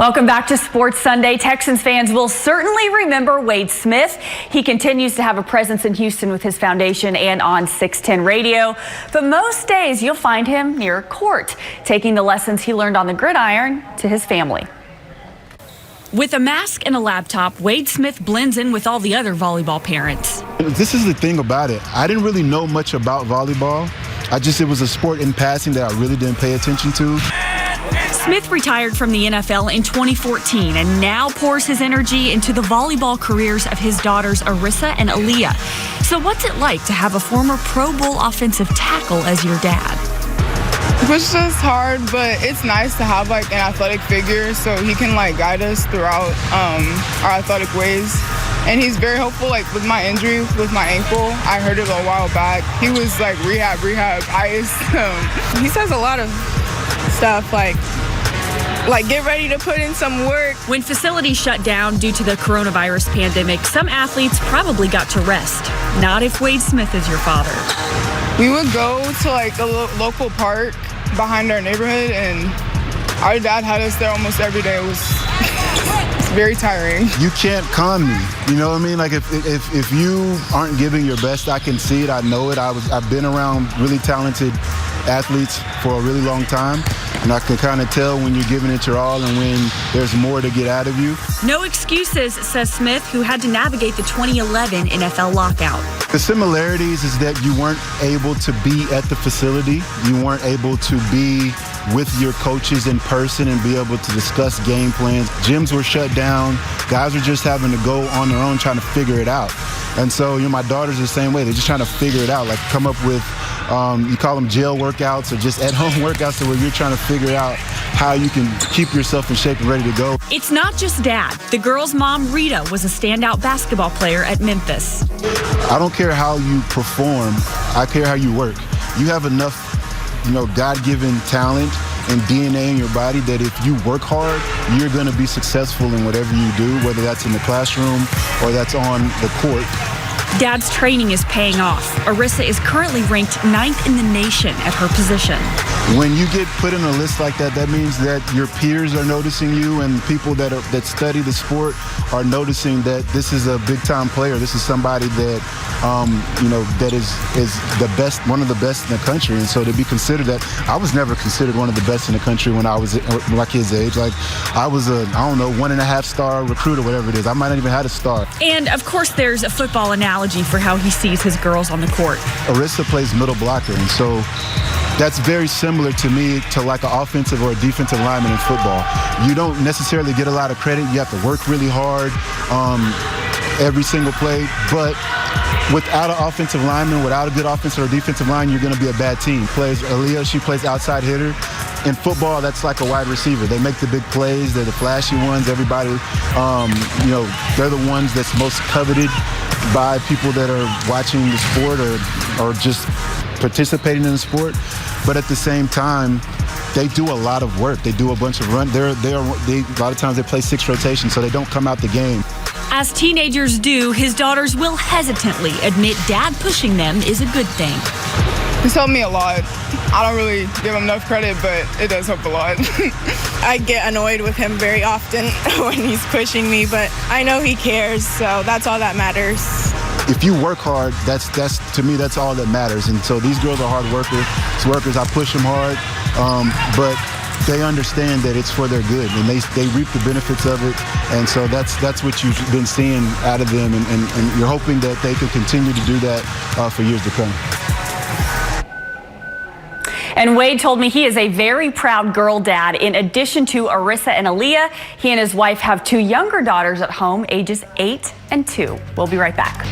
Welcome back to Sports Sunday. Texans fans will certainly remember Wade Smith. He continues to have a presence in Houston with his foundation and on 610 radio. But most days you'll find him near court, taking the lessons he learned on the gridiron to his family. With a mask and a laptop, Wade Smith blends in with all the other volleyball parents. This is the thing about it. I didn't really know much about volleyball. It was a sport in passing that I really didn't pay attention to. Smith retired from the NFL in 2014 and now pours his energy into the volleyball careers of his daughters Arissa and Aaliyah. So what's it like to have a former Pro Bowl offensive tackle as your dad? It's just hard, but it's nice to have like an athletic figure so he can like guide us throughout our athletic ways. And he's very helpful, like with my injury, with my ankle. I hurt it a while back. He was like rehab, ice. He says a lot of stuff like get ready to put in some work. When facilities shut down due to the coronavirus pandemic, some athletes probably got to rest. Not if Wade Smith is your father. We would go to like a local park behind our neighborhood, and our dad had us there almost every day. It was very tiring. You can't con me, you know what I mean? Like if you aren't giving your best, I can see it, I know it. I've been around really talented athletes for a really long time, and I can kind of tell when you're giving it your all and when there's more to get out of you. No excuses, says Smith, who had to navigate the 2011 NFL lockout. The similarities is that you weren't able to be at the facility. You weren't able to be with your coaches in person and be able to discuss game plans. Gyms were shut down. Guys were just having to go on their own trying to figure it out. And so, my daughters are the same way. They're just trying to figure it out, like come up with, you call them jail workouts or just at-home workouts where you're trying to figure out how you can keep yourself in shape and ready to go. It's not just dad. The girls' mom, Rita, was a standout basketball player at Memphis. I don't care how you perform. I care how you work. You have enough, God-given talent and DNA in your body that if you work hard, you're going to be successful in whatever you do, whether that's in the classroom or that's on the court. Dad's training is paying off. Arissa is currently ranked 9th in the nation at her position. When you get put in a list like that, that means that your peers are noticing you, and people that study the sport are noticing that this is a big-time player. This is somebody that, that is the best, one of the best in the country. And so to be considered that, I was never considered one of the best in the country when I was like his age. Like I was a, 1.5-star recruit or whatever it is. I might not even had a star. And of course, there's a football analogy for how he sees his girls on the court. Arissa plays middle blocker, and so that's very similar to me to like an offensive or a defensive lineman in football. You don't necessarily get a lot of credit. You have to work really hard every single play, but without an offensive lineman, without a good offensive or defensive line, you're going to be a bad team. Aaliyah, she plays outside hitter. In football, that's like a wide receiver. They make the big plays. They're the flashy ones. Everybody, they're the ones that's most coveted by people that are watching the sport or just participating in the sport. But at the same time, they do a lot of work. They do a bunch of runs. A lot of times they play 6 rotations, so they don't come out the game. As teenagers do, his daughters will hesitantly admit dad pushing them is a good thing. He's helped me a lot. I don't really give him enough credit, but it does help a lot. I get annoyed with him very often when he's pushing me, but I know he cares, so that's all that matters. If you work hard, that's to me, that's all that matters. And so these girls are hard workers. I push them hard, but they understand that it's for their good, and they reap the benefits of it. And so that's what you've been seeing out of them, and you're hoping that they can continue to do that for years to come. And Wade told me he is a very proud girl dad. In addition to Arissa and Aaliyah, he and his wife have 2 younger daughters at home, ages 8 and 2. We'll be right back.